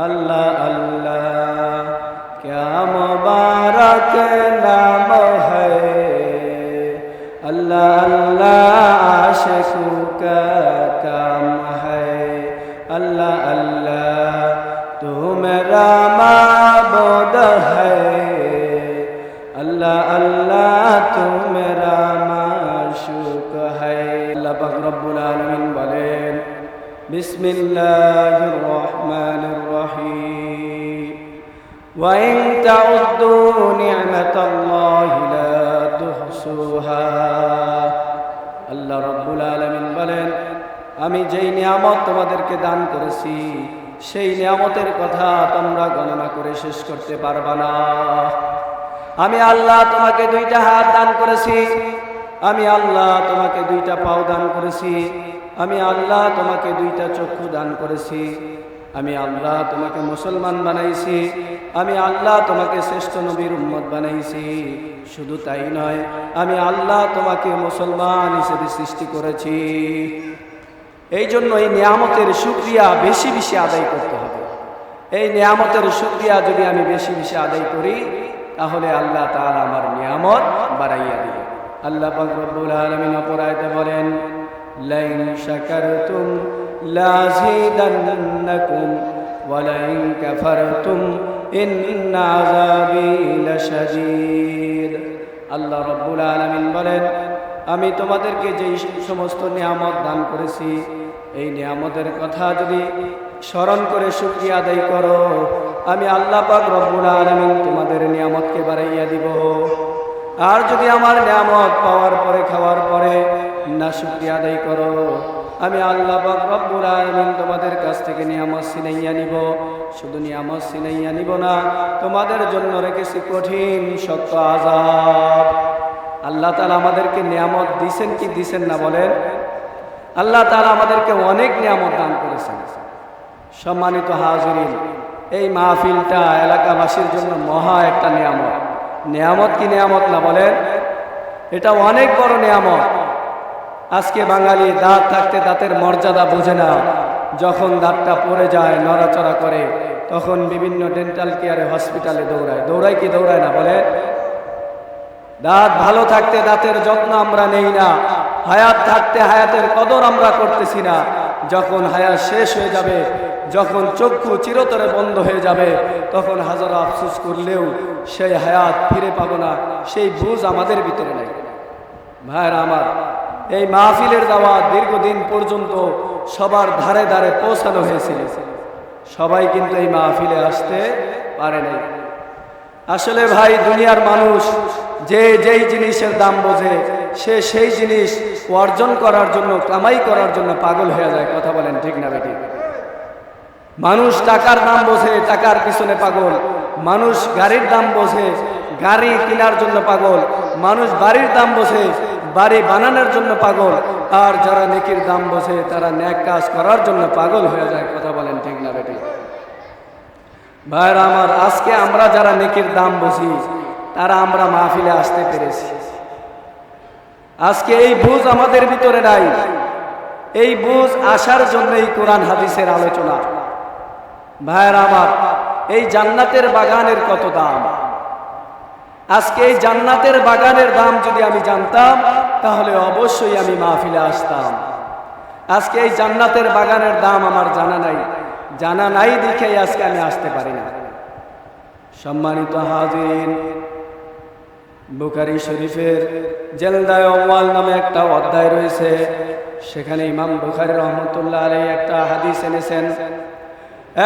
अल्लाह अल्लाह क्या मुबारक नाम है। अल्लाह अल्लाह आशिकों का काम है। अल्लाह अल्लाह तू मेरा माबूद है। अल्लाह अल्लाह तू मेरा माशूक है। अल्लाह पाक रब्बुल आलमीन बोलेन बिस्मिल्लाहिर रहमानिर रहीम व इन ताउद्दू निअमताल्लाहि ला तुहसूहा। আল্লাহ রব্বুল আলামিন বলেন, আমি যেই নিয়ামত তোমাদেরকে দান করেছি সেই নিয়ামতের কথা তোমরা গণনা করে শেষ করতে পারবা না। আমি আল্লাহ তোমাকে দুইটা হাত দান করেছি। আমি আল্লাহ তোমাকে দুইটা পাও দান করেছি। আমি আল্লাহ তোমাকে দুইটা চক্ষু দান করেছি। আমি আল্লাহ তোমাকে মুসলমান বানাইছি। আমি আল্লাহ তোমাকে শ্রেষ্ঠ নবীর উম্মত বানাইছি। শুধু তাই নয়, আমি আল্লাহ তোমাকে মুসলমান হিসেবে সৃষ্টি করেছি। এই জন্য এই নিয়ামতের শুকরিয়া বেশি বেশি আদায় করতে হবে। এই নিয়ামতের শুকরিয়া যদি আমি বেশি বেশি আদায় করি তাহলে আল্লাহ তাআলা আমার নিয়ামত বাড়াইয়া দিবেন। আল্লাহ পাক রব্বুল আলামিন অপর আয়াতে বলেন, লাইন শাকারতুম লাযীদান্নাকুম ওয়া লাইন কাফারতুম ইন্না আযাবী লাশাদীদ। আল্লাহ রব্বুল আলামিন বলেন, আমি তোমাদেরকে যেই সমস্ত নিয়ামত দান করেছি এই নিয়ামতের কথা যদি স্মরণ করে শুকরিয়া আদায় করো, আমি আল্লাহ পাক রব্বুল আলামিন তোমাদের নিয়ামতকে বাড়াইয়া দিব। আর যদি আমার নিয়ামত পাওয়ার পরে খাওয়ার পরে না শুকরিয়া আদায় করো, আমি আল্লাহ পাক রব্বুল আলামিন তোমাদের কাছ থেকে নিয়ামত ছিনাইয়া নিব। শুধু নিয়ামত ছিনাইয়া নিব না, তোমাদের জন্য রেখেছি কঠিন শক্ত আযাব। আল্লাহ তাআলা আমাদেরকে নিয়ামত দিছেন কি দিছেন না বলেন? আল্লাহ তাআলা আমাদেরকে অনেক নিয়ামত দান করেছেন। সম্মানিত হাজিরিন, এই মাহফিলটা এলাকাবাসীর জন্য মহা একটা নিয়ামত। নিয়ামত কি নিয়ামত না বলেন? এটা অনেক বড় নিয়ামত। আজকে বাঙালি দাঁত থাকতে দাঁতের মর্যাদা বোঝে না। যখন দাঁতটা পড়ে যায়, নড়াচড়া করে, তখন বিভিন্ন ডেন্টাল কেয়ারে হসপিটালে দৌড়ায়। দৌড়ায় কি দৌড়ায় না বলেন? দাঁত ভালো থাকতে দাঁতের যত্ন আমরা নেই না। হায়াত থাকতে হায়াতের কদর আমরা করতেছি না। যখন হায়াত শেষ হয়ে যাবে, যখন চক্ষু চিরতরে বন্ধ হয়ে যাবে, তখন হাজারো আফসোস করলেও সেই হায়াত ফিরে পাবো না, সেই বুঝ আমাদের ভিতরে নেই। ভাইরা আমার, এই মাহফিলের দাওয়াত দীর্ঘদিন পর্যন্ত সবার ধারে ধারে পৌঁছানো হয়েছিল। সবাই কিন্তু এই মাহফিলে আসতে পারে নাই। আসলে ভাই, দুনিয়ার মানুষ যে যেই জিনিসের দাম বোঝে সে সেই জিনিস অর্জন করার জন্য, কামাই করার জন্য পাগল হয়ে যায়। কথা বলেন ঠিক না বেঠিক? মানুষ টাকার দাম বোঝে, টাকার পিছনে পাগল। মানুষ গাড়ির দাম বোঝে, গাড়ি কেনার জন্য পাগল। মানুষ বাড়ির দাম বোঝে, বাড়ি বানানোর জন্য পাগল। আর যারা নেকির দাম বোঝে তারা নেক কাজ করার জন্য পাগল হয়ে যায়। কথা বলেন ঠিক না বেঠিক? ভাইরা আমার, আজকে আমরা যারা নেকির দাম বুঝি তারা আমরা মাহফিলে আসতে পেরেছি। আজকে এই বুঝ আমাদের ভিতরে নাই। এই বুঝ আসার জন্যই কোরআন হাদিসের আলোচনা। ভাইরা আমার, এই জান্নাতের বাগানের কত দাম! আজকে এই জান্নাতের বাগানের দাম যদি আমি জানতাম তাহলে অবশ্যই আমি মাহফিলে আসতাম। আজকে এই জান্নাতের বাগানের দাম আমার জানা নাই। জানা নাই দেখেই আজকে আমি আসতে পারি না। সম্মানিত হাজির, বুখারী শরীফের জেলদায়ে আউয়াল নামে একটা অধ্যায় রয়েছে। সেখানে ইমাম বুখারী রহমতুল্লাহ আলাইহি একটা হাদিস এনেছেন।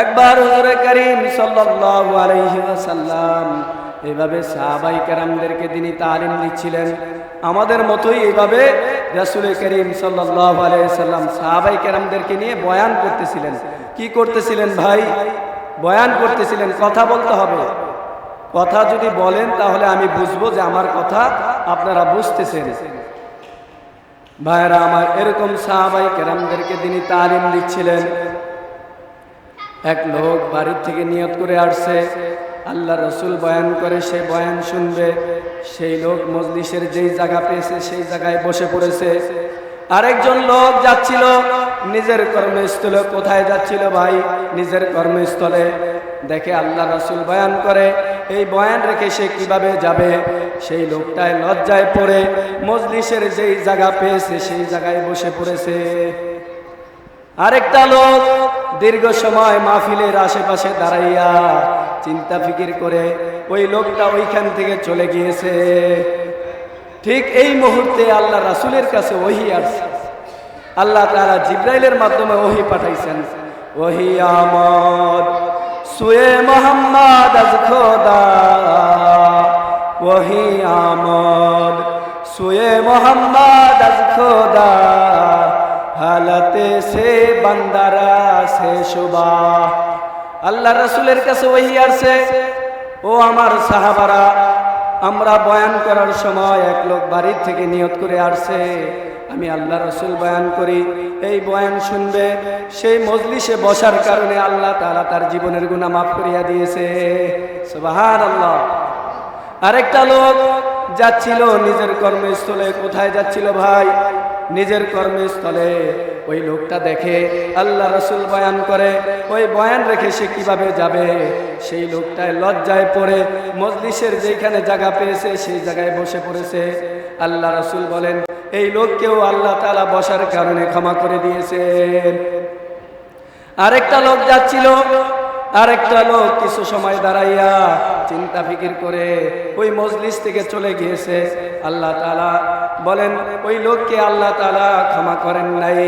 একবার হুজুর কারীম সাল্লাল্লাহু আলাইহি ওয়াসাল্লাম এইভাবে সাহাবায়ে কেরামদেরকে তিনি তালিম দিচ্ছিলেন। আমাদের মতোই এইভাবে রাসূল কারীম সাল্লাল্লাহু আলাইহি ওয়াসাল্লাম সাহাবায়ে কেরামদেরকে নিয়ে বয়ান করতেছিলেন। কি করতেছিলেন ভাই? বয়ান করতেছিলেন। কথা বলতে হবে। কথা যদি বলেন তাহলে আমি বুঝবো যে আমার কথা আপনারা বুঝতেছেন। ভাইরা আমার, এরকম সাহাবায়ে কেরামদেরকে তিনি তালিম দিচ্ছিলেন। এক লোক বাড়ির থেকে নিয়ত করে আসছে আল্লাহ রসুল বয়ান করে সে বয়ান শুনবে। সেই লোক মজলিসের যেই জায়গা পেয়েছে সেই জায়গায় বসে পড়েছে। আরেকজন লোক যাচ্ছিল নিজের কর্মস্থলে। কোথায় যাচ্ছিল ভাই? নিজের কর্মস্থলে, দেখে আল্লাহ রাসূল বয়ান করে, এই বয়ান রেখে সে কিভাবে যাবে। সেই লোকটায় লজ্জায় পড়ে মজলিসের যেই জায়গা পেয়েছে সেই জায়গায় বসে পড়েছে। আরেকটা লোক দীর্ঘ সময় মাহফিলের আশেপাশে দাঁড়াইয়া চিন্তা ফিকির করে ওই লোকটা ওইখান থেকে চলে গিয়েছে। ঠিক এই মুহূর্তে আল্লাহ রাসূলের কাছে ওহী আসছে। আল্লাহ তাআলা জিবরাইলের মাধ্যমে ওহী পাঠাইছেন। ওহী আমদ সুয়ে মোহাম্মদ আজ খোদা, ওহী আমদ সুয়ে মোহাম্মদ আজ খোদা, হালতে সে বান্দারা সে শুবা। আল্লাহ রাসূলের কাছে ওহী আসছে, ও আমার সাহাবারা, আমরা বয়ান করার সময় এক লোক বাড়ির থেকে নিয়ত করে আসছে, আমি আল্লাহ রাসূল বয়ান করি, এই বয়ান শুনবে। সেই মজলিসে বসার কারণে আল্লাহ তাআলা তার জীবনের গুনাহ মাফ করিয়া দিয়েছে। সুবহানাল্লাহ। আরেকটা লোক যাচ্ছিল নিজের কর্মস্থলে। কোথায় যাচ্ছিল ভাই? নিজের কর্মস্থলে। ওই লোকটা দেখে আল্লাহ রাসূল বয়ান করে, ওই বয়ান রেখে সে কিভাবে যাবে। সেই লোকটায় লজ্জায় পড়ে মজলিসের যেখানে জায়গা পেয়েছে সেই জায়গায় বসে পড়েছে। আল্লাহ রাসূল বলেন, এই লোককেও আল্লাহ তাআলা বসার কারণে ক্ষমা করে দিয়েছেন। আরেকটা লোক যাচ্ছিল, আরেকটা লোক কিছু সময় দাঁড়াইয়া চিন্তা ফিকির করে ওই মজলিস থেকে চলে গিয়েছে। আল্লাহ তাআলা বলেন, ওই লোককে আল্লাহ তাআলা ক্ষমা করেন নাই।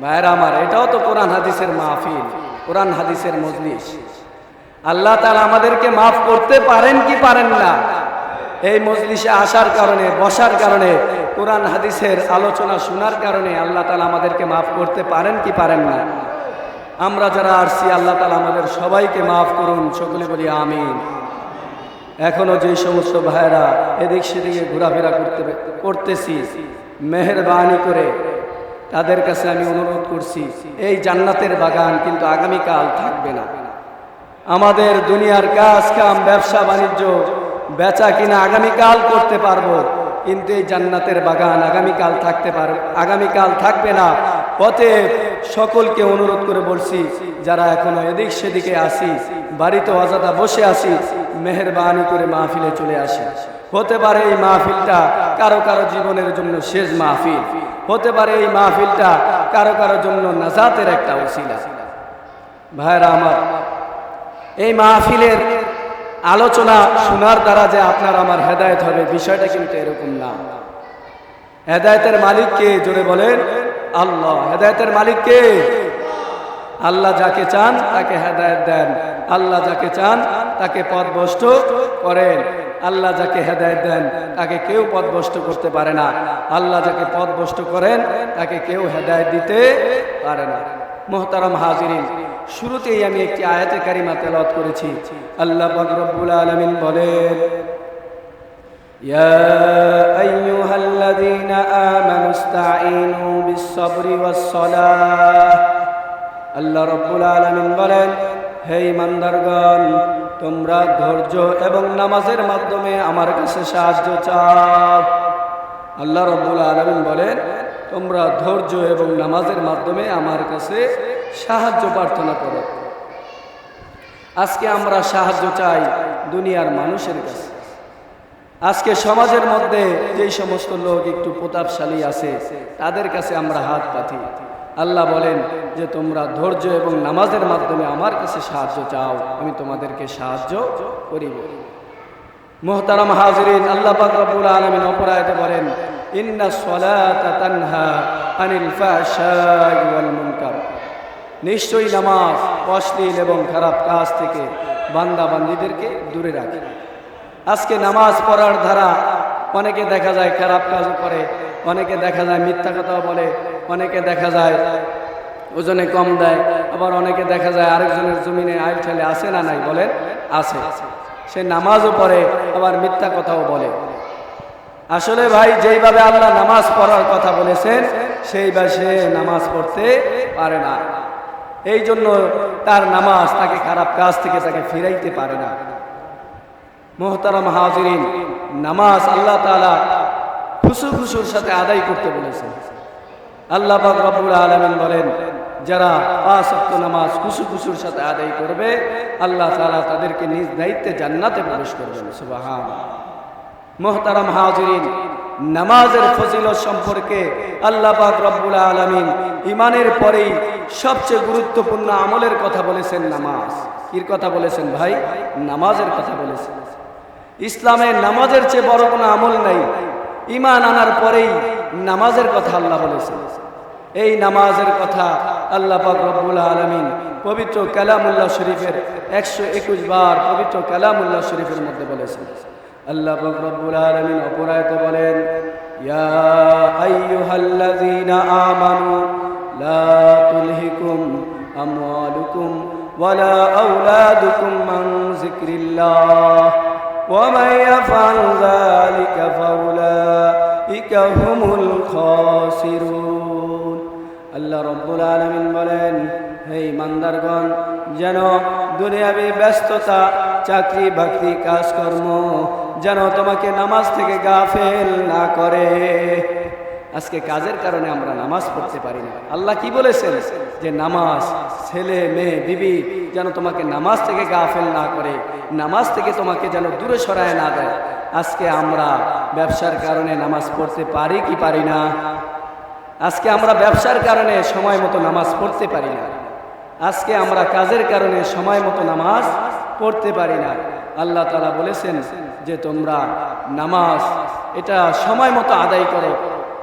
ভাইরা আমার, এটাও তো কোরআন হাদিসের মাহফিল, কোরআন হাদিসের মজলিস। আল্লাহ তাআলা আমাদেরকে মাফ করতে পারেন কি পারেন না? এই মজলিসে আসার কারণে, বসার কারণে, কোরআন হাদিসের আলোচনা শোনার কারণে আল্লাহ তাআলা আমাদেরকে মাফ করতে পারেন কি পারেন না? আমরা যারা আসছি আল্লাহ তাআলা আমাদের সবাইকে মাফ করুন, সকলে বলি আমিন। এখনো যে সমস্ত ভাইরা এদিক সেদিকে ঘোরাফেরা করতেছি, মেহেরবানি করে তাদের কাছে আমি অনুরোধ করছি, এই জান্নাতের বাগান কিন্তু আগামীকাল থাকবে না। আমাদের দুনিয়ার কাজ কাম, ব্যবসা বাণিজ্য, বেচা কিনা আগামীকাল করতে পারবো, কিন্তু এই জান্নাতের বাগান আগামীকাল থাকবে না। অতএব সকলকে অনুরোধ করে বলছি, যারা এখনো এদিক সেদিকে আসি, বাড়িতে অযথা বসে আসি, মেহেরবানি করে মাহফিলে চলে আসি। হতে পারে এই মাহফিলটা কারো কারো জীবনের জন্য শেষ মাহফিল, হতে পারে এই মাহফিলটা কারো কারো জন্য নাজাতের একটা ওসিলা। ভাইরা আমার, এই মাহফিলের আলোচনা শোনার দ্বারা যে আপনার আমার হেদায়েত হবে, বিষয়টা কিন্তু এরকম না। হেদায়েতের মালিক কে? জোরে বলেন আল্লাহ। হেদায়েতের মালিক কে? আল্লাহ যাকে চান তাকে হেদায়েত দেন, আল্লাহ যাকে চান তাকে পথভ্রষ্ট করেন। আল্লাহ যাকে হেদায়েত দেন তাকে কেউ পথভ্রষ্ট করতে পারে না, আল্লাহ যাকে পথভ্রষ্ট করেন তাকে কেউ হেদায়েত দিতে পারে না। মুহতারাম হাজিরিন, শুরুতেই আমি একটি আয়াতে কারিমা তেলাওয়াত করেছি। আল্লাহ পাক রব্বুল আলামিন বলেন, ইয়া আইয়ুহাল্লাযীনা আমানু ইসতাঈনু বিস-সাবরি ওয়াস-সালাহ। আল্লাহ রব্বুল আলামিন বলেন, হে ঈমানদারগণ, তোমরা ধৈর্য এবং নামাজের মাধ্যমে আমার কাছে সাহায্য চাও। আল্লাহ রব্বুল আলামিন বলেন, তোমরা ধৈর্য এবং নামাজের মাধ্যমে আমার কাছে সাহায্য প্রার্থনা করো। আজকে আমরা সাহায্য চাই দুনিয়ার মানুষের কাছে। আজকে সমাজের মধ্যে যেই সমস্ত লোক একটু প্রতাপশালী আছে তাদের কাছে আমরা হাত পাতি। আল্লাহ বলেন যে তোমরা ধৈর্য এবং নামাজের মাধ্যমে আমার কাছে সাহায্য চাও, আমি তোমাদেরকে সাহায্য করিব। মুহতারাম হাজিরিন, আল্লাহ পাক রব্বুল আলামিন অপর আয়াতে বলেন, ইন্নাস সালাতা তানহা আনিল ফাহশাই ওয়াল মুনকার। নিশ্চয়ই নামাজ অশ্লীল এবং খারাপ কাজ থেকে বান্দা বান্দীদেরকে দূরে রাখে। আজকে নামাজ পড়ার ধারা, অনেকে দেখা যায় খারাপ কাজ করে, অনেকে দেখা যায় মিথ্যা কথাও বলে, অনেকে দেখা যায় ওজনে কম দেয়, আবার অনেকে দেখা যায় আরেকজনের জমিনে আইল ঠেলে। আছে না নাই? বলেন আছে। সে নামাজও পড়ে আবার মিথ্যা কথাও বলে। আসলে ভাই, যেইভাবে আল্লাহ নামাজ পড়ার কথা বলেছেন সেইভাবে সে নামাজ পড়তে পারে না। এই জন্য তার নামাজ তাকে খারাপ কাজ থেকে তাকে ফিরাইতে পারে না। মুহতারাম হাজিরিন, নামাজ আল্লাহ তাআলা খুশুর সাথে আদায় করতে বলেছেন। আল্লাহ পাক রব্বুল আলামিন বলেন, যারা 5 ওয়াক্ত নামাজ খুশুর সাথে আদায় করবে, আল্লাহ তাআলা তাদেরকে নিজ দায়িত্বে জান্নাতে প্রবেশ করবেন। সুবহানাল্লাহ। মুহতারাম হাজিরিন, নামাজের ফজিলত সম্পর্কে আল্লাহ পাক রব্বুল আলামিন ঈমানের পরেই সবচেয়ে গুরুত্বপূর্ণ আমলের কথা বলেছেন নামাজ। কির কথা বলেছেন ভাই? নামাজের কথা বলেছেন। ইসলামে নামাজের চেয়ে বড় কোনো আমল নাই। ঈমান আনার পরেই নামাজের কথা আল্লাহ বলেছেন। এই নামাজের কথা আল্লাহ পাক রব্বুল আলামিন পবিত্র কালামুল্লাহ শরীফের 121 বার পবিত্র কালামুল্লাহ শরীফের মধ্যে বলেছেন। আল্লাহ পাক রব্বুল আলামিন অপর আয়াতে বলেন, ইয়া আইয়ুহাল্লাযীনা আমানু লা তুলহিকুম আমওয়ালুকুম ওয়ালা আওলাদুকুম আন যিকরিল্লাহ ওয়া মান ইয়াফআল যালিকা ফাউলাইকা হুমুল খাসিরুন। আল্লাহ রব্বুল আলামিন বলেন, হে ইমানদারগণ, যেন দুনিয়াবি ব্যস্ততা, চাকরি বাকরি, কাজকর্ম যেন তোমাকে নামাজ থেকে গাফেল না করে। আজকে কাজের কারণে আমরা নামাজ পড়তে পারি না। আল্লাহ কি বলেছেন? যে নামাজ, ছেলে মেয়ে বিবি যেন তোমাকে নামাজ থেকে গাফেল না করে, নামাজ থেকে তোমাকে যেন দূরে সরায় না দেয়। আজকে আমরা ব্যবসার কারণে নামাজ পড়তে পারি কি পারি না? আজকে আমরা ব্যবসার কারণে সময় মতো নামাজ পড়তে পারি না। আজকে আমরা কাজের কারণে সময় মতো নামাজ পড়তে পারি না। আল্লাহ তাআলা বলেছেন যে তোমরা নামাজ এটা সময় মতো আদায় করো,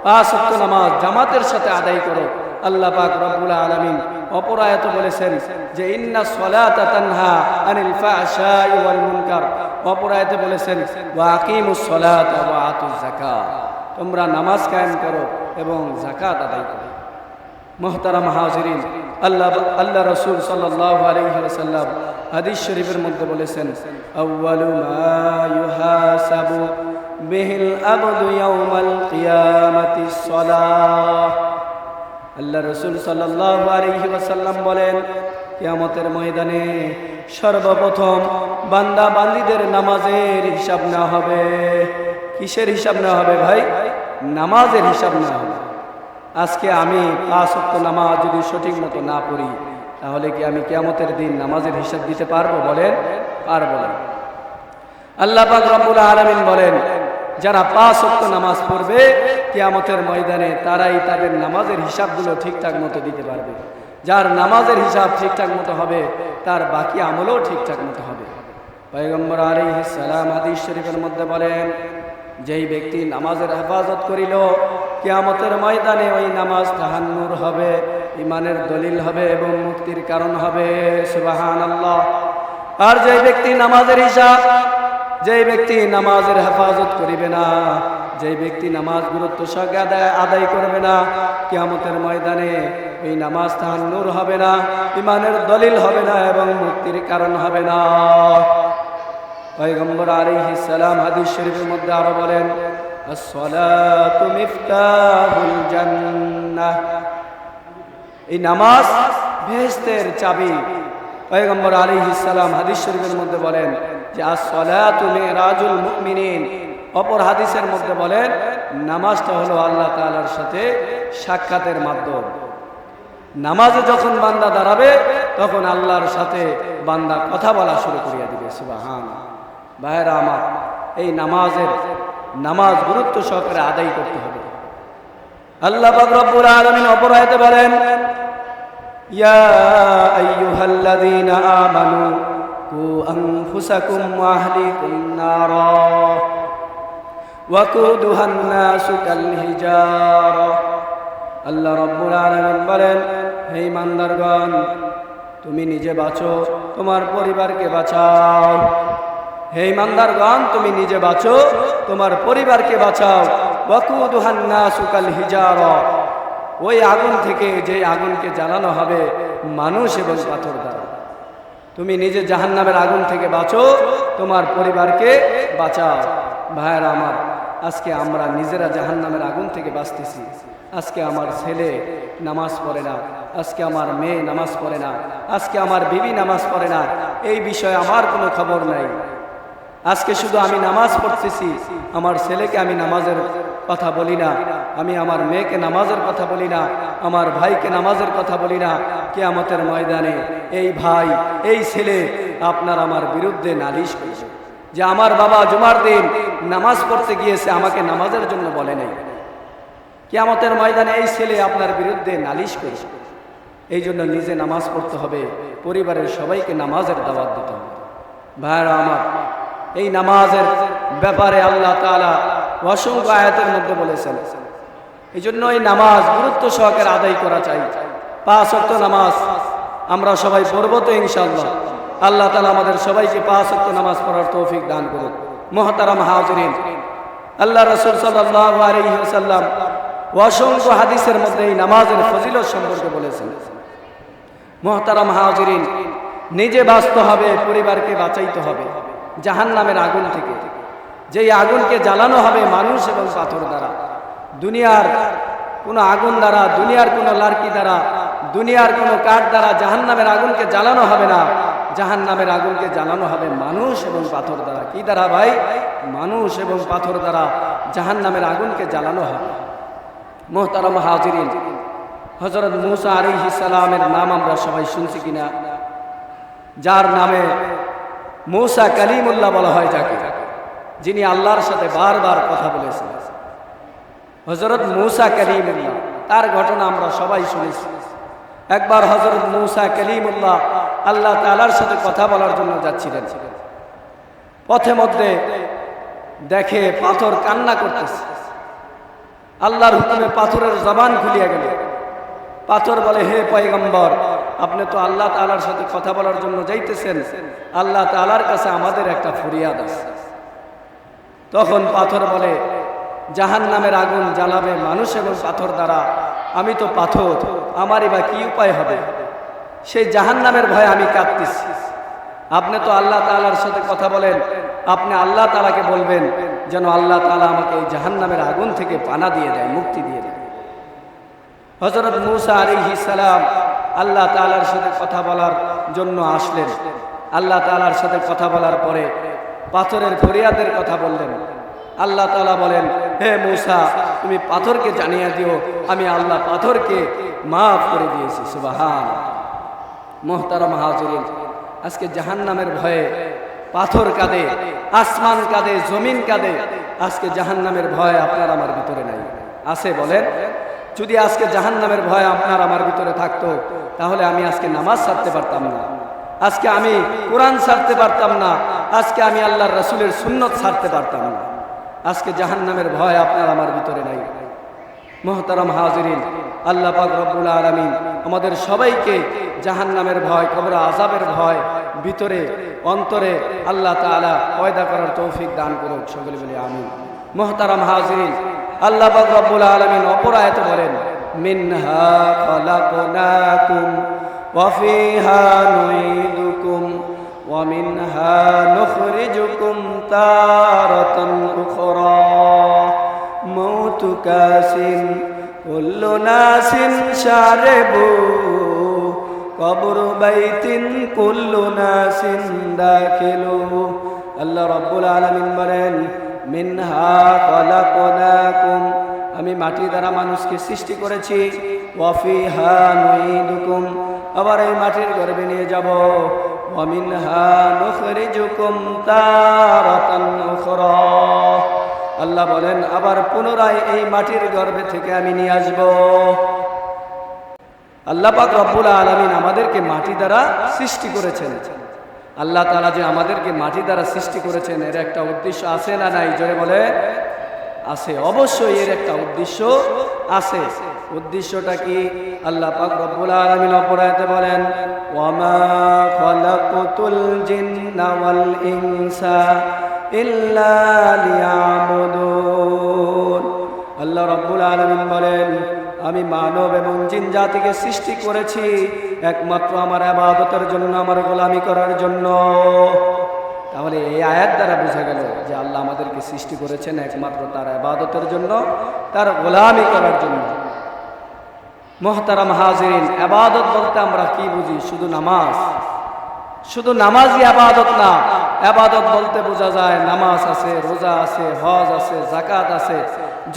5 ওয়াক্ত নামাজ জামাতের সাথে আদায় করো। আল্লাহ পাক রব্বুল আলামিন অপর আয়াতে বলেছেন যে ইন্নাস সালাতা তানহা আনিল ফাহশাই ওয়াল মুনকার। অপর আয়াতে বলেছেন ওয়া আকিমুস সালাতা ওয়া আতুজ যাকাত, তোমরা নামাজ কায়েম করো এবং যাকাত আদায় করো। মুহতারাম হাজিরিন, আল্লাহ রাসূল সাল্লাল্লাহু আলাইহি ওয়াসাল্লাম হাদিস শরীফের মধ্যে বলেছেন, আউয়ালু মা ইউহাসাবু বিহিল আবদু ইয়াউমাল কিয়ামাতিস সালাহ। আল্লাহ রাসূল সাল্লাল্লাহু আলাইহি ওয়াসাল্লাম বলেন, কিয়ামতের ময়দানে সর্বপ্রথম বান্দা বান্দীদের নামাজের হিসাব নেওয়া হবে। কিসের হিসাব নেওয়া হবে ভাই? নামাজের হিসাব নেওয়া হবে। আজকে আমি 5 ওয়াক্ত নামাজ যদি সঠিক মতো না পড়ি, তাহলে কি আমি কিয়ামতের দিন নামাজের হিসাব দিতে পারবো? বলেন, পারবো না। আল্লাহ পাক রব্বুল আলামিন বলেন, যারা 5 ওয়াক্ত নামাজ পড়বে কিয়ামতের ময়দানে তারাই তাদের নামাজের হিসাবগুলো ঠিকঠাক মতো দিতে পারবে। যার নামাজের হিসাব ঠিকঠাক মতো হবে, তার বাকি আমলও ঠিকঠাক মতো হবে। পয়গম্বর আলাইহিস সালাম হাদিস শরীফের মধ্যে বলেন, যেই ব্যক্তি নামাজের হেফাজত করিল, কিয়ামতের ময়দানে ওই নামাজ তাহান্নুর হবে, ঈমানের দলিল হবে এবং মুক্তির কারণ হবে। সুবহানাল্লাহ। আর যেই ব্যক্তি নামাজের হিসাব, যেই ব্যক্তি নামাজের হেফাজত করিবে না, যেই ব্যক্তি নামাজ গুরুত্ব সহকারে আদায় করবে না, কিয়ামতের ময়দানে এই নামাজ তাহান্নুর হবে না, ঈমানের দলিল হবে না এবং মুক্তির কারণ হবে না। পয়গম্বর আলাইহিস সালাম হাদিস শরীফের মধ্যে আরো বলেন, আস-সালাতু মিফতাহুল জান্নাহ। এই নামাজ বেহেশতের চাবি। পয়গম্বর আলাইহিস সালাম হাদিস শরীফের মধ্যে বলেন যে আস-সালাতু মিরাজুল মুমিনিন। অপর হাদিসের মধ্যে বলেন, নামাজটা হলো আল্লাহ তাআলার সাথে সাক্ষাতের মাধ্যম। নামাজে যখন বান্দা দাঁড়াবে, তখন আল্লাহর সাথে বান্দা কথা বলা শুরু করিয়া দিবে। সুবহানাল্লাহ। ভাইরা আমার, এই নামাজ গুরুত্ব সহকারে আদায় করতে হবে। আল্লাহ পাক রব্বুল আলামিন অপর আয়াতে বলেন, ইয়া আইয়ুহাল্লাযীনা আমানু কু আনফুসাকুম ওয়া আহলিকুম নারা ওয়াকুদুহান নাসু কাল হিজারা। আল্লাহ রব্বুল আলামিন বলেন, হে ইমানদারগণ, তুমি নিজে বাঁচো, তোমার পরিবারকে বাঁচাও। হে ইমানদারগণ, তুমি নিজে বাঁচো, তোমার পরিবারকে বাঁচাও। ওয়াকুদুহান নাসু কাল হিজারা। ওই আগুন থেকে, যে আগুনকে জ্বালানো হবে মানুষ এবং পাথর দ্বারা। তুমি নিজে জাহান্নামের আগুন থেকে বাঁচো, তোমার পরিবারকে বাঁচাও। ভাইরা আমার, আজকে আমরা নিজেরা জাহান্নামের আগুন থেকে বাঁচতেছি। আজকে আমার ছেলে নামাজ পড়ে না, আজকে আমার মেয়ে নামাজ পড়ে না, আজকে আমার বিবি নামাজ পড়ে না, এই বিষয়ে আমার কোনো খবর নাই। আজকে শুধু আমি নামাজ পড়তেছি, আমার ছেলেকে আমি নামাজের কথা বলি না, আমি আমার মেয়েকে নামাজের কথা বলি না, আমার ভাইকে নামাজের কথা বলি না, কিয়ামতের ময়দানে এই ভাই এই ছেলে আপনার আমার বিরুদ্ধে নালিশ করছে যে আমার বাবা জুমার দিন নামাজ পড়তে গিয়েছে, আমাকে নামাজের জন্য বলে নাই। কিয়ামতের ময়দানে এই ছেলে আপনার বিরুদ্ধে নালিশ করছে। এই জন্য নিজে নামাজ পড়তে হবে, পরিবারের সবাইকে নামাজের দাওয়াত দিতে হবে। ভাইরা আমার, এই নামাজের ব্যাপারে আল্লাহ তাআলা অসংখ্য আয়াতের মধ্যে বলেছেন। এই জন্য এই নামাজ গুরুত্ব সহকারে আদায় করা চাই। 5 ওয়াক্ত নামাজ আমরা সবাই পড়ব তো ইনশাআল্লাহ। আল্লাহ তাআলা আমাদের সবাইকে 5 ওয়াক্ত নামাজ পড়ার তৌফিক দান করুন। মুহতারাম হাজিরিন, আল্লাহ রাসূল সাল্লাল্লাহু আলাইহি ওয়াসাল্লাম অসংখ্য হাদিসের মধ্যে এই নামাজের ফজিলত সম্পর্কে বলেছেন। মুহতারাম হাজিরিন, নিজে বাঁচতে হবে, পরিবারকে বাঁচাইতে হবে জাহান্নামের আগুন থেকে, যেই আগুনকে জ্বালানো হবে মানুষ এবং পাথর দ্বারা। দুনিয়ার কোনো আগুন দ্বারা, দুনিয়ার কোনো লার্কি দ্বারা, দুনিয়ার কোনো কাঠ দ্বারা জাহান্নামের আগুনকে জ্বালানো হবে না। জাহান্নামের আগুনকে জ্বালানো হবে মানুষ এবং পাথর দ্বারা। কি দ্বারা ভাই? মানুষ এবং পাথর দ্বারা জাহান্নামের আগুনকে জ্বালানো হবে। মুহতারাম হাজিরিন, হযরত মূসা আলাইহিস সালামের নাম আমরা সবাই শুনছি কিনা? যার নামে মূসা কালিমুল্লাহ বলা হয়, যাকে যিনি আল্লাহর সাথে বারবার কথা বলেছেন, হযরত মূসা কালিমুল্লাহ, তার ঘটনা আমরা সবাই শুনেছি। একবার হযরত মূসা কালিমুল্লাহ আল্লাহ তাআলার সাথে কথা বলার জন্য যাচ্ছিলেন। পথে মধ্যে দেখে পাথর কান্না করতেছে। আল্লাহর হুকুমে পাথরের জবান খুলিয়া গেল। পাথর বলে, হে পয়গম্বর, আপনি তো আল্লাহ তাআলার সাথে কথা বলার জন্য যাইতেছেন, আল্লাহ তাআলার কাছে আমাদের একটা ফরিয়াদ আছে। তখন পাথর বলে, জাহান্নামের আগুন জ্বালাবে মানুষ এবং পাথর দ্বারা, আমি তো পাথর, আমারই বা কি উপায় হবে? সেই জাহান্নামের ভয়ে আমি কাঁদতেছি। আপনি তো আল্লাহ তাআলার সাথে কথা বলেন, আপনি আল্লাহ তাআলাকে বলবেন যেন আল্লাহ তাআলা আমাকে এই জাহান্নামের আগুন থেকে পানা দিয়ে দেয়, মুক্তি দিয়ে দেয়। হযরত মূসা আলাইহিস সালাম আল্লাহ তাআলার সাথে কথা বলার জন্য আসলেন। আল্লাহ তাআলার সাথে কথা বলার পরে পাথরের ফরিয়াদের কথা বললেন। আল্লাহ তাআলা বলেন, হে মূসা, তুমি পাথরকে জানিয়ে দিও আমি আল্লাহ পাথরকে মাফ করে দিয়েছি। সুবহানাল্লাহ। মুহতারাম হাজিরিন, আজকে জাহান্নামের ভয়ে পাথর কাঁদে, আসমান কাঁদে, জমিন কাঁদে। আজকে জাহান্নামের ভয় আপনার আমার ভিতরে নাই, আছে বলেন? যদি আজকে জাহান্নামের ভয় আপনার আমার ভিতরে থাকতো, তাহলে আমি আজকে নামাজ ছাড়তে পারতাম না, আজকে আমি কোরআন ছাড়তে পারতাম না, আজকে আমি আল্লাহর রাসূলের সুন্নত ছাড়তে পারতাম না। আজকে জাহান্নামের ভয় আপনার আমার ভিতরে নাই। মুহতারাম হাজিরিন, আল্লাহ পাক রব্বুল আলামিন আমাদের সবাইকে জাহান্নামের ভয়, কবর আযাবের ভয় ভিতরে অন্তরে আল্লাহ তাআলা পয়দা করার তৌফিক দান করুন। সকলে বলি আমিন। মুহতারাম হাজিরিন, আল্লাহ পাক রব্বুল আলামিন অপর আয়াতে বলেন, মিনহা খালাকনাকুম ওয়া ফিহা নুঈদুকুম ওয়া মিনহা নুখরিজুকুম তারাতান উখরা মৌতু কাসিন কুল্লু নাসিন শারিবু কবরু বাইতিন কুল্লু নাসিন দাখিলু। আল্লাহ রাব্বুল আলামিন বলেন, মিনহা খালাকনাকুম, আমি মাটি দ্বারা মানুষকে সৃষ্টি করেছি, ওয়া ফিহা নুঈদুকুম, আবার এই মাটির গর্ভে নিয়ে যাব, ওয়া মিনহা নুখরিজুকুম তারাতান উখরা। আল্লাহ বলেন, আবার পুনরায় এই মাটির গর্ভে থেকে আমি নিয়ে আসব। আল্লাহ পাক রব্বুল আলামিন আমাদেরকে মাটি দ্বারা সৃষ্টি করেছেন। আল্লাহ তাআলা যে আমাদেরকে মাটি দ্বারা সৃষ্টি করেছেন, এর একটা উদ্দেশ্য আছে না নাই? জোরে বলে, আছে। অবশ্যই এর একটা উদ্দেশ্য আছে। উদ্দেশ্যটা কি? আল্লাহ পাক রব্বুল আলামিন অপর আয়াতে বলেন, ওয়ামা খালাকতুল জিন্না ওয়াল ইনসা ইল্লা লিয়াবুদুন। আল্লাহ রাব্বুল আলামিন বলেন, আমি মানব এবং জিন জাতিকে সৃষ্টি করেছি একমাত্র আমার ইবাদতের জন্য, আমার গোলামি করার জন্য। তাহলে এই আয়াত দ্বারা বোঝা গেল যে আল্লাহ আমাদেরকে সৃষ্টি করেছেন একমাত্র তার ইবাদতের জন্য, তার গোলামি করার জন্য। মুহতারাম হাজিরিন, ইবাদত বলতে আমরা কি বুঝি? শুধু নামাজ, শুধু নামাজই ইবাদত না, ইবাদত বলতে বোঝা যায় নামাজ আছে, রোজা আছে, হজ আছে, যাকাত আছে,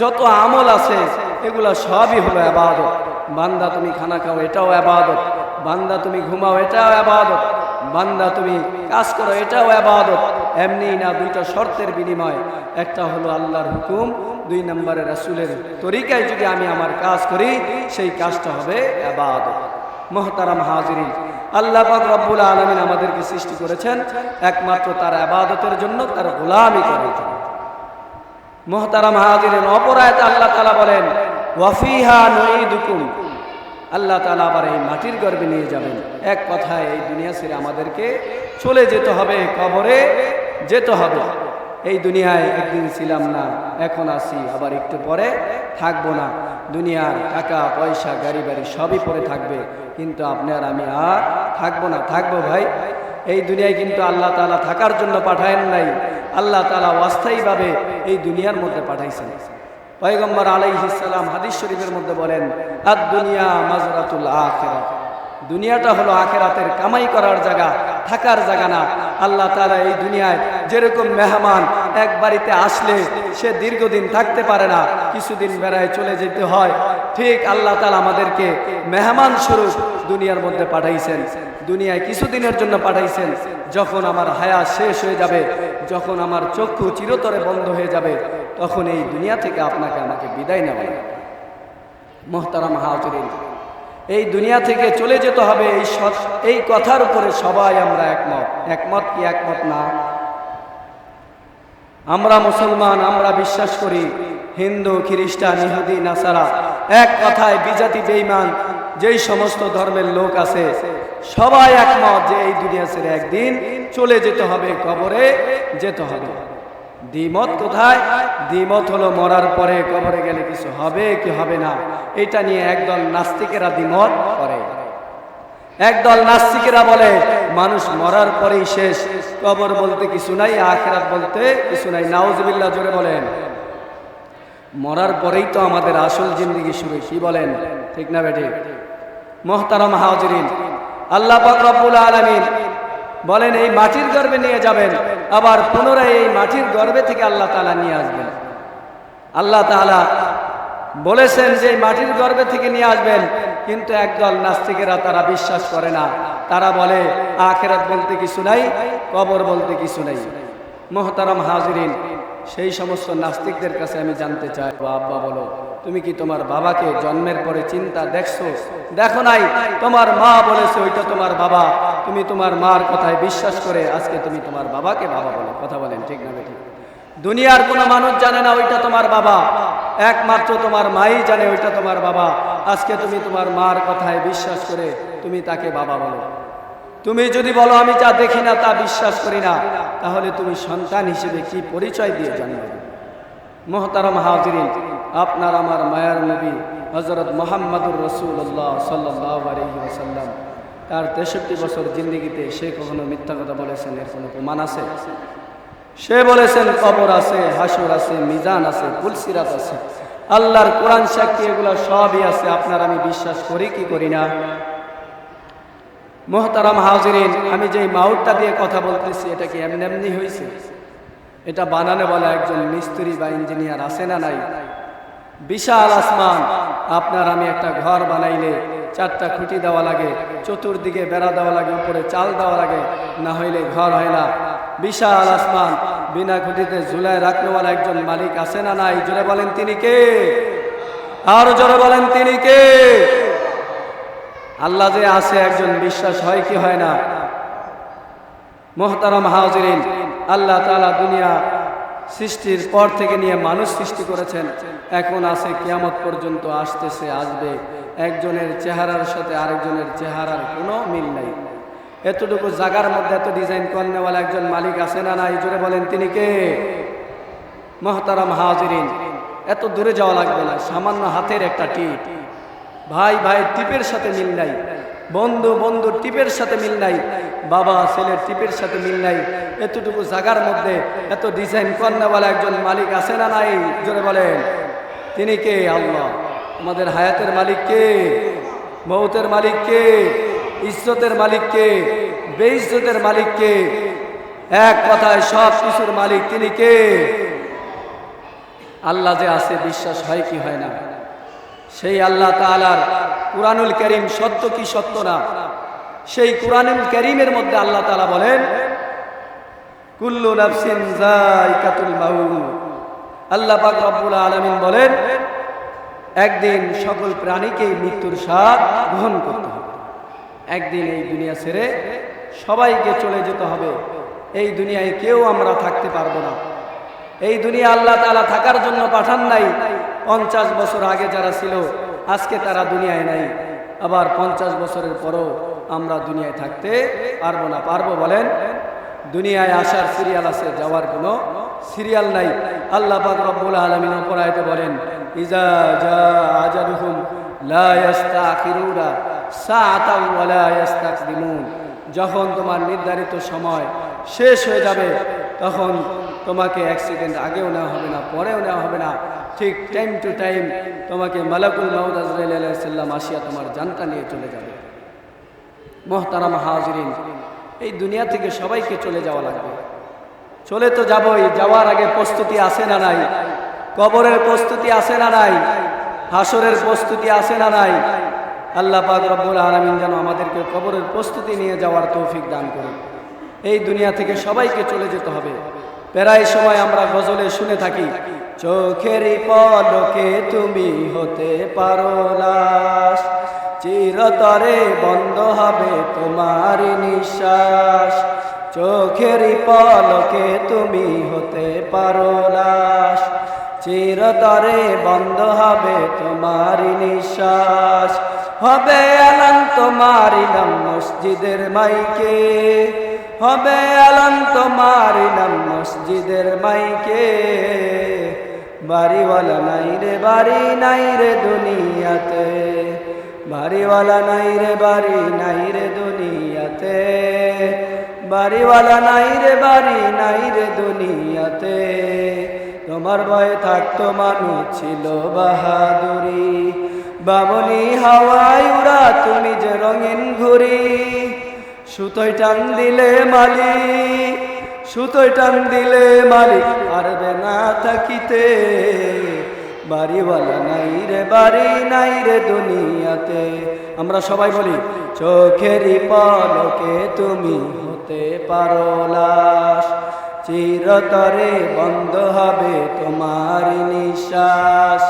যত আমল আছে এগুলা সবই হলো ইবাদত। বান্দা তুমি খানা খাও, এটাও ইবাদত। বান্দা তুমি ঘুমাও, এটাও ইবাদত। বান্দা তুমি কাজ করো, এটাও ইবাদত। এমনি না, দুইটা শর্তের বিনিময়, একটা হলো আল্লাহর হুকুম, 2 নম্বরে রাসূলের তরিকায় যদি আমি আমার কাজ করি সেই কাজটা হবে ইবাদত। মুহতারাম হাজিরিন, আল্লাহ পাক রব্বুল আলামিন আমাদেরকে সৃষ্টি করেছেন একমাত্র তার ইবাদতের জন্য, তার গোলামি করার জন্য। মুহতারাম হাজিরিন, অপর আয়াতে আল্লাহ তাআলা বলেন ওয়াফিহা নুঈদুকুম, আল্লাহ তাআলা আবার এই মাটির গর্ভে নিয়ে যাবেন। এক কথায় এই দুনিয়া ছেড়ে আমাদেরকে চলে যেতে হবে, কবরে যেতে হবে। এই দুনিয়ায় একদিন ছিলাম না, এখন আছি, আবার একটু পরে থাকবো না। দুনিয়ার টাকা পয়সা গাড়ি বাড়ি সবই পরে থাকবে, কিন্তু আপনি আর আমি আর থাকবো না। থাকবো ভাই, এই দুনিয়ায় কিন্তু আল্লাহ তাআলা থাকার জন্য পাঠায়েন নাই, আল্লাহ তাআলা অস্থায়ীভাবে এই দুনিয়ার মধ্যে পাঠাইছেন। পয়গম্বর আলাইহিস সালাম হাদিস শরীফের মধ্যে বলেন আদ দুনিয়া মাজরাতুল আখিরাহ, দুনিয়াটা হলো আখিরাতের কামাই করার জায়গা, থাকার জায়গা না। আল্লাহ তাআলা এই দুনিয়ায় যেরকম মেহমান এক বাড়িতে আসলে সে দীর্ঘদিন থাকতে পারে না, কিছুদিন বেড়ায় চলে যেতে হয়, ঠিক আল্লাহ তাআলা আমাদেরকে মেহমান স্বরূপ দুনিয়ার মধ্যে পাঠাইছেন। দুনিয়ায় কিছুদিনের জন্য পাঠাইছেন। যখন আমার হায়াত শেষ হয়ে যাবে, যখন আমার চক্ষু চিরতরে বন্ধ হয়ে যাবে, তখন এই দুনিয়া থেকে আপনাকে আমাকে বিদায় নেওয়া হবে। মুহতারাম হাজিরিন, এই দুনিয়া থেকে চলে যেতে হবে, এই কথার উপরে সবাই আমরা একমত। একমত কি একমত না? আমরা মুসলমান, আমরা বিশ্বাস করি হিন্দু, খ্রিস্টান, ইহুদি, নাসারা, এক কথায় বিজাতি বেঈমান যেই সমস্ত ধর্মের লোক আছে সবাই একমত যে এই দুনিয়া ছেড়ে একদিন চলে যেতে হবে, কবরে যেতে হবে। দ্বিমত কোথায়? দ্বিমত হলো মরার পরে কবরে গেলে কিছু হবে কি হবে না, এটা নিয়ে একদল নাস্তিকেরা দ্বিমত করে। একদল নাস্তিকেরা বলে মানুষ মরার পরেই শেষ, কবর বলতে কিছু নাই, আখিরাত বলতে কিছু নাই। নাউজুবিল্লাহ, জোরে বলেন। মরার পরেই তো আমাদের আসল জিন্দেগি শুরু, কি বলেন? ঠিক না বেঠিক? মুহতারাম হাজিরিন, আল্লাহ পাক রব্বুল আলামিন বলেন এই মাটির গর্ভে নিয়ে যাবেন, আবার পুনরায় এই মাটির গর্ভে থেকে আল্লাহ তাআলা নিয়ে আসবেন। আল্লাহ তাআলা বলেছেন যে মাটির গর্ভে থেকে নিয়ে আসবেন, কিন্তু একদল নাস্তিকেরা তারা বিশ্বাস করে না। তারা বলে আখিরাত বলতে কিছু নাই, কবর বলতে কিছু নাই। মুহতারাম হাজিরিন, সেই সমস্ত নাস্তিকদের কাছে আমি জানতে চাই, আব্বা বলো, তুমি কি তোমার বাবাকে জন্মের পরে চিন্তা দেখছো? দেখো নাই? তোমার মা বলেছে ওইটা তোমার বাবা, তুমি তোমার মার কথায় বিশ্বাস করে আজকে তুমি তোমার বাবাকে বাবা বলো। কথা বলেন, ঠিক না বেঠিক? দুনিয়ার কোনো মানুষ জানে না ওইটা তোমার বাবা, একমাত্র তোমার মাই জানে ওইটা তোমার বাবা। আজকে তুমি তোমার মার কথায় বিশ্বাস করে তুমি তাকে বাবা বলো। তুমি যদি বলো আমি যা দেখি না তা বিশ্বাস করি না, তাহলে তুমি সন্তান হিসেবে কি পরিচয় দিয়ে জানবে? মুহতারাম হাজিরিন, আপনার আমার মায়ার নবী হযরত মুহাম্মদুর রাসূলুল্লাহ সাল্লাল্লাহু আলাইহি ওয়াসাল্লাম তার 63 বছর জিন্দেগিতে সে কখনো মিথ্যা কথা বলেছেন এর কোনো প্রমাণ আছে? সে বলেছেন কবর আছে, হাসর আছে, মিজান আছে, পুলসিরাত আছে, আল্লাহর কোরআন সাক্ষী, এগুলো সবই আছে। আপনার আমি বিশ্বাস করি কি করি না? মুহতারাম হাজিরিন, আমি যেই মাউথটা দিয়ে কথা বলতেছি এটা কি এমনি এমনি হয়েছে? এটা বানানো বলা একজন মিস্ত্রি বা ইঞ্জিনিয়ার আছে না নাই? বিশাল আসমান, আপনার আমি একটা ঘর বানাইলে 4টা খুঁটি দেওয়া লাগে, চতুর্দিকে বেড়া দেওয়া লাগে, উপরে চাল দেওয়া লাগে, না হইলে ঘর হয় না। বিশাল আসমান, বিনা খুঁটিতে ঝুলায় রাখনেওয়ালা একজন মালিক আছে না নাই? জোরে বলেন তিনি কে? আরো জোরে বলেন তিনি কে? আল্লাহ যে আছে একজন, বিশ্বাস হয় কি হয় না? মুহতারাম হাজিরিন, আল্লাহ তাআলা দুনিয়া সৃষ্টির পর থেকে নিয়ে মানুষ সৃষ্টি করেছেন, এখন আছে কিয়ামত পর্যন্ত, আসতেছে, আসবে। একজনের চেহারার সাথে আরেকজনের চেহারার কোনো মিল নাই। এতটুকু জায়গার মধ্যে এত ডিজাইন করনেওয়ালা একজন মালিক আছে না নাই? জোরে বলেন তিনি কে? মুহতারাম হাজিরিন, এত দূরে যাওয়া লাগবে না, সামান্য হাতের একটা টিপ, ভাই ভাই টিপের সাথে মিল নাই, বন্ধু বন্ধু টিপের সাথে মিল নাই, বাবা ছেলের টিপের সাথে মিল নাই। এতটুকু জায়গার মধ্যে এত ডিজাইন করনেওয়ালা একজন মালিক আছে না নাই? জোরে বলেন তিনি কে? আল্লাহ। আমাদের হায়াতের মালিক কে? মৌতের মালিক কে? ইজ্জতের মালিক কে? বেইজ্জতের মালিক কে? এক কথায় সব কিছুর মালিক তিনি কে? আল্লাহ যে আছে বিশ্বাস হয় কি হয় না? সেই আল্লাহ তাআলার কুরআনুল কারীম সত্য কি সত্য না? সেই কুরআনুল কারীমের মধ্যে আল্লাহ তাআলা বলেন কুল্লু নাফসিন যায়িকাতুল মাউত। আল্লাহ পাক রব্বুল আলামিন বলেন একদিন সকল প্রাণীকেই মৃত্যুর স্বাদ গ্রহণ করতে হবে। একদিন এই দুনিয়া ছেড়ে সবাইকে চলে যেতে হবে। এই দুনিয়ায় কেউ আমরা থাকতে পারবো না। এই দুনিয়া আল্লাহ তাআলা থাকার জন্য পাঠান নাই। 50 বছর আগে যারা ছিল আজকে তারা দুনিয়ায় নাই, আবার 50 বছরের পরও আমরা দুনিয়ায় থাকতে পারবো না। পারবো বলেন? দুনিয়ায় আসার সিরিয়াল আছে, যাওয়ার কোনো সিরিয়াল নাই। আল্লাহ পাক রব্বুল আলামিন অপর আয়াতে বলেন ইজা জাআ আজালুহুম লা ইস্তাখিরুনা সাআতাও ওয়া লা ইস্তাকদিমুন। যখন তোমার নির্ধারিত সময় শেষ হয়ে যাবে তখন তোমাকে এক সেকেন্ড আগেও নেওয়া হবে না, পরেও নেওয়া হবে না। ঠিক টাইম টু টাইম তোমাকে মালাকুল মাউত আজরাইল আলাইহিস সালাম আসিয়া তোমার জানটা নিয়ে চলে যাবে। মুহতারাম হাজিরিন, এই দুনিয়া থেকে সবাইকে চলে যাওয়া লাগবে। চলে তো যাবই, যাওয়ার আগে প্রস্তুতি আছে না নাই? কবরের প্রস্তুতি আছে না নাই? হাসরের প্রস্তুতি আছে না নাই? আল্লাহ পাক রব্বুল আলামিন যেন আমাদেরকে কবরের প্রস্তুতি নিয়ে যাওয়ার তৌফিক দান করুন। এই দুনিয়া থেকে সবাইকে চলে যেতে হবে। প্রায় সময় আমরা গজলে শুনে থাকি চোখেরই পলকে তুমি হতে পারো লাশ, চিরতরে বন্ধ হবে তোমার নিঃশ্বাস। চোখেরই পলকে তুমি হতে পারো লাশ, চিরতরে বন্ধ হবে তোমার নিঃশ্বাস। হবে এলান তোমার নাম মসজিদের মাইকে, হবে এলান তোমার নাম মসজিদের মাইকে। বাড়িওয়ালা নাই রে বাড়ি নাই রে দুনিয়াতে, বাড়িওয়ালা নাই রে বাড়ি নাই রে দুনিয়াতে, বাড়িওয়ালা নাই রে বাড়ি নাই রে দুনিয়াতে। তোমার ভয়ে থাকতো মানুষ ছিল বাহাদুরি, বামনি হাওয়ায় উড়া তুমি যে রঙিন ঘুরি। সুতোয় টান দিলে মালিক, সুতোয় টান দিলে মালিক পারবে না থাকিতে। বাড়িওয়ালা নাই রে বাড়ি নাই রে দুনিয়াতে। আমরা সবাই বলি চোখেরই পলকে তুমি হতে পারো লাশ, চিরতরে বন্ধ হবে তোমার নিঃশ্বাস।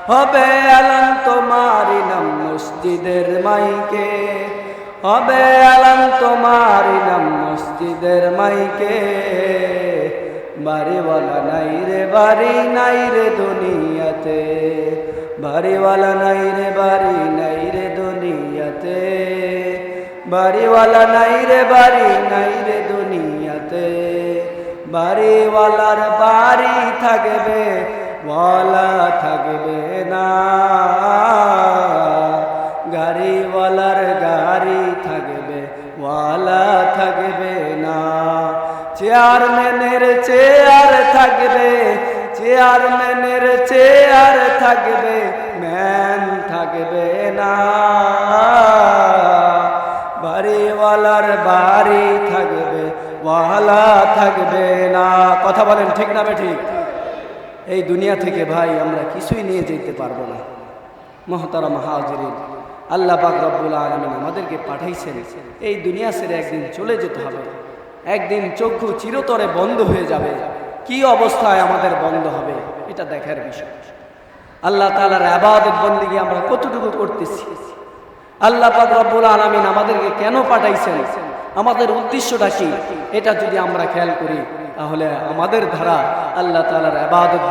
হবে এলান তোমার নাম মসজিদের মাইকে, হবে এলান তোমার নাম মসজিদের মাইকে। বাড়িওয়ালা নাই রে বাড়ি নাই রে দুনিয়াতে, বাড়িওয়ালা নাই রে বাড়ি নাই রে দুনিয়াতে, বাড়িওয়ালা নাই রে বাড়ি নাই রে দুনিয়াতে। বাড়িওয়ালার বাড়ি থাকবে ওয়ালা থাকবে না, গাড়িওয়ালার গাড়ি থাকবে ওয়ালা থাকবে না। চেয়ারম্যানের চেয়ার থাকবে, চেয়ারম্যানের চেয়ার থাকবে, ম্যান থাকবে না। বাড়িওয়ালার বাড়ি থাকবে ওয়ালা থাকবে না। কথা বলেন ঠিক না ঠিক? এই দুনিয়া থেকে ভাই আমরা কিছুই নিয়ে যেতে পারবো না। মুহতারাম হাজিরিন, আল্লাহ পাক রব্বুল আলামিন আমাদেরকে পাঠাইছেন এই দুনিয়া ছেড়ে একদিন চলে যেতে হবে। একদিন চক্ষু চিরতরে বন্ধ হয়ে যাবে। কি অবস্থায় আমাদের বন্ধ হবে এটা দেখার বিষয়। আল্লাহ তাআলার ইবাদত বন্দেগী আমরা কতটুকু করতেছি? আল্লাহ পাক রব্বুল আলামিন আমাদেরকে কেন পাঠাইছেন, আমাদের উদ্দেশ্যটা কি, এটা যদি আমরা খেয়াল করি তাহলে আমাদের ধারা আল্লাহ তাআলার ইবাদত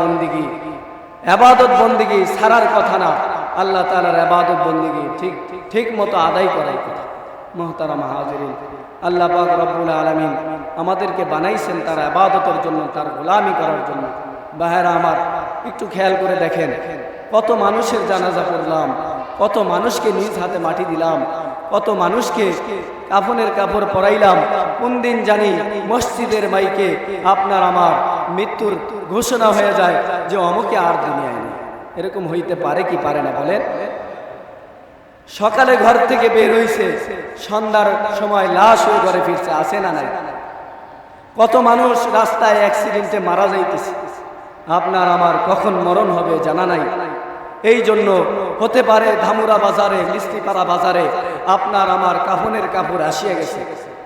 বন্দেগী ছাড়ার কথা না। আল্লাহ তাআলার ইবাদত বন্দেগী ঠিক মতো আদায় করার কথা। মুহতারাম হাজিরিন, আল্লাহ পাক রব্বুল আলামিন আমাদেরকে বানাইছেন তার ইবাদতের জন্য, তার গোলামি করার জন্য। ভাইরা আমার, একটু খেয়াল করে দেখেন কত মানুষের জানাজা পড়লাম, কত মানুষকে নিজ হাতে মাটি দিলাম, কত মানুষকে কাফনের কাপড় পরাইলাম। কোন দিন জানি মসজিদের মাইকে আপনার আমার মৃত্যুর ঘোষণা হয়ে যায় যে অমুকে আর দুনিয়ায় নেই। এরকম হইতে পারে কি পারে না বলেন? সকালে ঘর থেকে বের হইছে, সন্ধ্যার সময় লাশ হয়ে ঘরে ফিরছে, আছে না নাই? কত মানুষ রাস্তায় অ্যাক্সিডেন্টে মারা যাইতেছে। আপনার আমার কখন মরণ হবে জানা নাই। এই জন্য হতে পারে ধামুরা বাজারে, মিস্ত্রিপাড়া বাজারে আপনার আমার কাফনের কাপড় আসিয়া গেছে,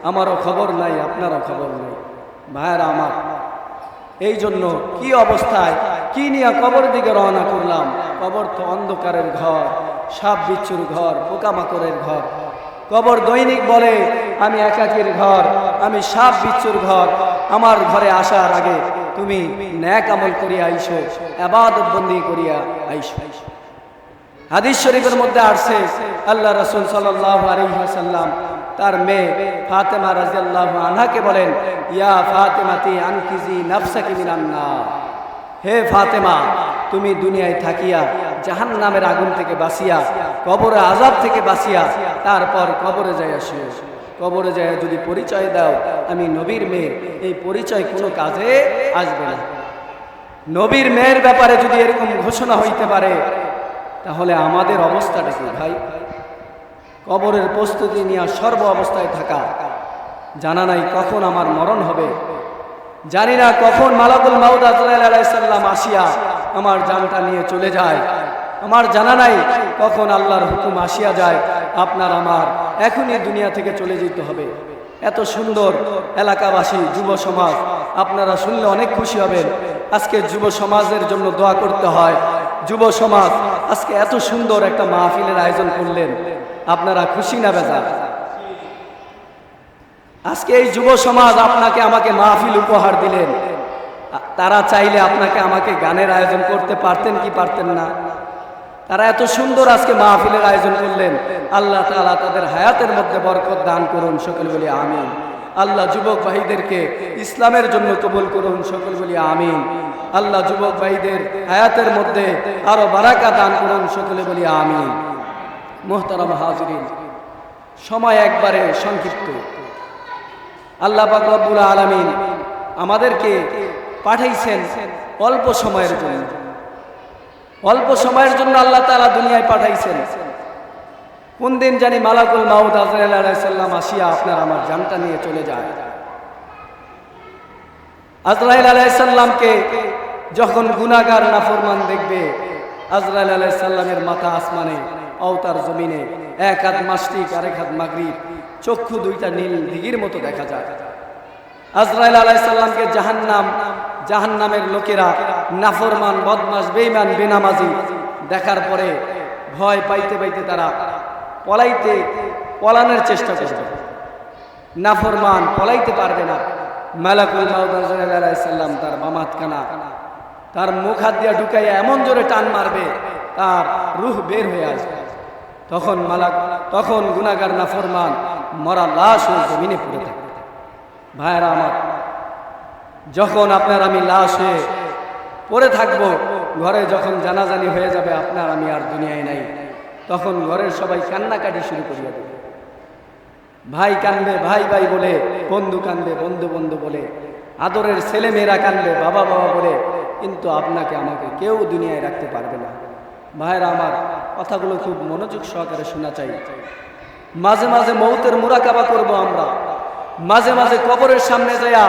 আমারও খবর নাই, আপনারও খবর নেই। ভাইয়েরা আমার, এই জন্য কি অবস্থায় কি নিয়ে কবর দিকে রওনা করলাম। কবর তো অন্ধকারের ঘর, সাপ বিচ্ছুর ঘর, পোকামাকড়ের ঘর। কবর দৈনিক বলে আমি একাকীর ঘর, আমি সাপ বিচ্ছুর ঘর। আমার ঘরে আসার আগে তুমি নেক আমল করিয়া আইসো, ইবাদত বন্দি করিয়া আইসো। হাদিস শরীফের মধ্যে আসছে আল্লাহ রাসূল সাল্লাল্লাহু আলাইহি ওয়াসাল্লাম তার মেয়ে ফাতেমা রাদিয়াল্লাহু আনহাকে বলেন, ইয়া ফাতেমাতি আনকিজি নাফসাকি মিনান নার। হে ফাতেমা, তুমি দুনিয়ায় থাকিয়া জাহান্নামের আগুন থেকে বাঁচিয়া, কবরে আযাব থেকে বাঁচিয়া তারপর কবরে যাইয়া শুও। কবরে যাইয়া যদি পরিচয় দাও আমি নবীর মেয়ে, এই পরিচয় কোনো কাজে আসবে না। নবীর মেয়ের ব্যাপারে যদি এরকম ঘোষণা হইতে পারে তাহলে আমাদের অবস্থাটা কি ভাই? কবরের প্রস্তুতি নিয়ে সর্ব অবস্থায় থাকা, জানা নাই কখন আমার মরণ হবে, জানি না কখন মালাকুল মাউত আজরাইল আলাইহিস সালাম আসিয়া আমার জানটা নিয়ে চলে যায়, আমার জানা নাই কখন আল্লাহর হুকুম আসিয়া যায় আপনার আমার এখনই দুনিয়া থেকে চলে যেতে হবে। এত সুন্দর এলাকাবাসী, যুব সমাজ, আপনারা শুনলে অনেক খুশি হবেন। আজকে যুব সমাজের জন্য দোয়া করতে হয়। যুব সমাজ আজকে এত সুন্দর একটা মাহফিলের আয়োজন করলেন, আপনারা খুশি না বেজার? আজকে এই যুব সমাজ আপনাকে আমাকে মাহফিল উপহার দিলেন, তারা চাইলে আপনাকে আমাকে গানের আয়োজন করতে পারতেন কি পারতেন না? তারা এত সুন্দর আজকে মাহফিলের আয়োজন করলেন। আল্লাহ তাআলা তাদের হায়াতের মধ্যে বরকত দান করুন, সকল বলি আমিন। আল্লাহ যুবক ভাইদেরকে ইসলামের জন্য কবুল করুন, সকল বলি আমিন। আল্লাহ যুবক ভাইদের হায়াতের মধ্যে আরো বারাকা দান করুন, সকলে বলি আমিন। মুহতারাম হাজিরিন, সময় একবারে সংক্ষিপ্ত। আল্লাহ পাক রব্বুল আলামিন আমাদেরকে পাঠাইছেন অল্প সময়ের জন্য। অল্প সময়ের জন্য আল্লাহ তাআলা দুনিয়ায় পাঠাইছেন। কোন দিন জানি মালাকুল মাউত আজরাইল আলাইহিস সালাম আসিয়া আপনার আমার জানটা নিয়ে চলে যায়। আজরাইল আলাইহিস সালামকে যখন গুনাহগার নাফরমান দেখবে, আজরাইল আলাইহিস সালামের মাথা আসমানে, আওতার জমিনে, এক হাত মাশরিক আরেক হাত মাগরিব, চক্ষু দুইটা নীল দিঘির মতো দেখা যায়। আজরাইল আলাইহিস সালামকে জাহান্নামের লোকেরা, নাফরমান, বদমাশ, বেঈমান, বেনামাজি দেখার পরে ভয় পাইতে পাইতে তারা পলানোর চেষ্টা করবে। নাফরমান পলাইতে পারবে না। মালাকুল মাউত আজরাইল আলাইহিস সালাম তার বাম হাতখানা তার মুখ হাত দিয়া ঢুকাইয়া এমন জোরে টান মারবে তার রূহ বের হয়ে আসবে। তখন গুনাহগার নাফরমান মরা লাশ হয়ে জমিনে পড়ে থাকে। ভাইরা আমার, যখন আপনার আমি লাশ হয়ে পড়ে থাকবো, ঘরে যখন জানাজানি হয়ে যাবে আপনার আমি আর দুনিয়ায় নাই, তখন ঘরের সবাই কান্নাকাটি শুরু করিয়া দেবে। ভাই কান্দে ভাই ভাই বলে, বন্ধু কান্দে বন্ধু বন্ধু বলে, আদরের ছেলে মেয়েরা কান্দে বাবা বাবা বলে, কিন্তু আপনাকে আমাকে কেউ দুনিয়ায় রাখতে পারবে না। ভাইরা আমার, কথাগুলো খুব মনোযোগ সহকারে শোনা চাই। মাঝে মাঝে মৌতের মুরাকাবা করব আমরা, মাঝে মাঝে কবরের সামনে যাইয়া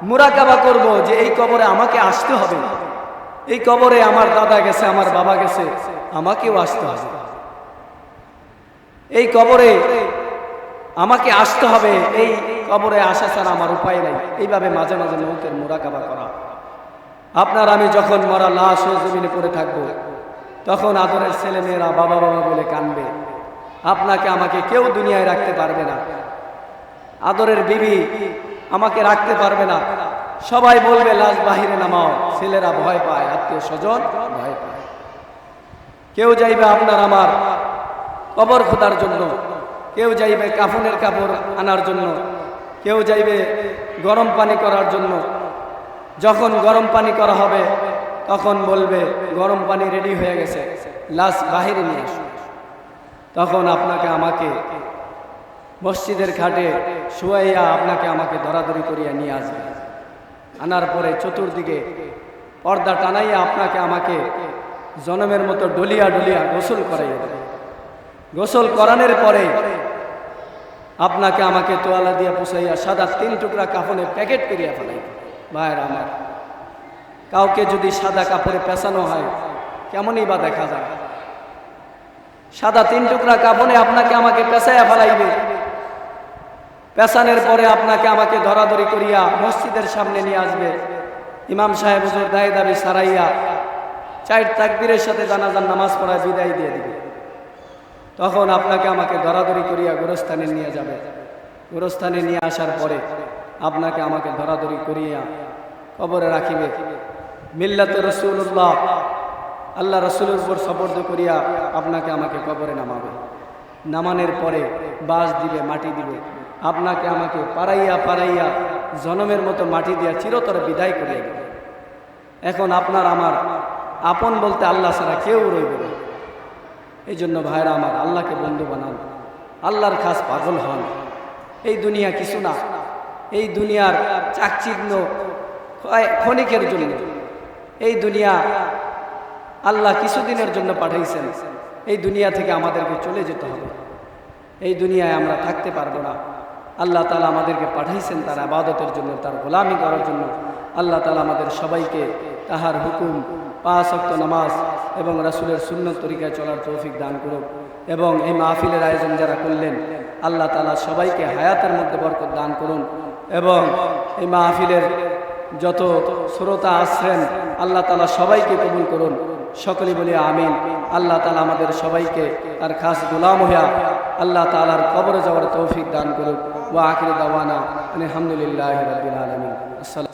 মুরাকাবা করব যে এই কবরে আমাকে আসতে হবে, এই কবরে আমার দাদা গেছে, আমার বাবা গেছে, আমাকেও আসতে হবে, এই কবরে আমাকে আসতে হবে, এই কবরে আসা ছাড়া আমার উপায় নাই। এইভাবে মাঝে মাঝে মৌতের মুরাকাবা করা। আপনার আমি যখন মরা লাশ হয়ে জমিনে পড়ে থাকবো, তখন আদরের ছেলে মেয়েরা বাবা বাবা বলে কানবে, আপনাকে আমাকে কেউ দুনিয়ায় রাখতে পারবে না। আদরের বিবি আমাকে রাখতে পারবে না। সবাই বলবে লাশ বাহিরে নামাও, ছেলেরা ভয় পায়, আত্মীয় স্বজন ভয় পায়। কেউ যাইবে আপনার আমার কবর খোদার জন্য, কেউ যাইবে কাফনের কাপড় আনার জন্য, কেউ যাইবে গরম পানি করার জন্য। যখন গরম পানি করা হবে তখন বলবে গরম পানি রেডি হয়ে গেছে, লাশ বাহিরে নিয়ে আসুন। তখন আপনাকে আমাকে মসজিদের ঘাটে শুয়াইয়া আপনাকে আমাকে ধরাধরি করিয়া নিয়ে আসবে। আনার পরে চতুর্দিকে পর্দা টানাইয়া আপনাকে আমাকে জনমের মতো ডলিয়া ডলিয়া গোসল করাইয়া দেবে। গোসল করানোর পরে আপনাকে আমাকে তোয়ালা দিয়া পুষাইয়া সাদা 3 টুকরা কাফনে প্যাকেট করিয়া ফেলাই। ভাইরা আমার, কাউকে যদি সাদা কাপড়ে পেঁচানো হয় কেমনই বা দেখা যায়। সাদা 3 টুকরা কাফনে আপনাকে আমাকে পেঁচাইয়া ফেলাইবে। পেছানের পরে আপনাকে আমাকে ধরাধরি করিয়া মসজিদের সামনে নিয়ে আসবে। ইমাম সাহেব হুজুর দায় দাবি সারাইয়া 4 তাকবীরের সাথে জানাজার নামাজ পড়ায় বিদায় দিয়ে দিবে। তখন আপনাকে আমাকে ধরাধরি করিয়া গোরস্থানে নিয়ে যাবে। গোরস্থানে নিয়ে আসার পরে আপনাকে আমাকে ধরাধরি করিয়া কবরে রাখিবে। মিল্লাতে রাসূলুল্লাহ আল্লাহ রাসূলের উপর সপর্দ করিয়া আপনাকে আমাকে কবরে নামাবে। নামানোর পরে বাঁশ দিবে, মাটি দিবে, আপনাকে আমাকে পাড়াইয়া পাড়াইয়া জনমের মতো মাটি দিয়া চিরতরে বিদায় করিয়া দেবে। এখন আপনার আমার আপন বলতে আল্লাহ ছাড়া কেউ রইবে না। এই জন্য ভাইরা আমার, আল্লাহকে বন্ধু বানান, আল্লাহর খাস পাগল হন। এই দুনিয়া কিছু না, এই দুনিয়ার চাকচিক্য ক্ষণিকের জন্য। এই দুনিয়া আল্লাহ কিছুদিনের জন্য পাঠাইছেন। এই দুনিয়া থেকে আমাদেরকে চলে যেতে হবে। এই দুনিয়ায় আমরা থাকতে পারবো না। আল্লাহ তাআলা আমাদেরকে পাঠাইছেন তার ইবাদতের জন্য, তার গোলামি করার জন্য। আল্লাহ তাআলা আমাদের সবাইকে তাহার হুকুম, 5 ওয়াক্ত নামাজ এবং রাসূলের সুন্নত তরিকায় চলার তৌফিক দান করুক। এবং এই মাহফিলের আয়োজন যারা করলেন, আল্লাহ তাআলা সবাইকে হায়াতের মধ্যে বরকত দান করুন। এবং এই মাহফিলের যত শ্রোতা আসছেন, আল্লাহ তাআলা সবাইকে কবুল করুন। সকলে বলি আমিন। আল্লাহ তাআলা আমাদের সবাইকে তার খাস গোলাম হইয়া আল্লাহ তাআলার কবরে যাওয়ার তৌফিক দান করুন। ওয়া আখিরু দাওয়ানা আলহামদুলিল্লাহি রাব্বিল আলামিন। আসসালামু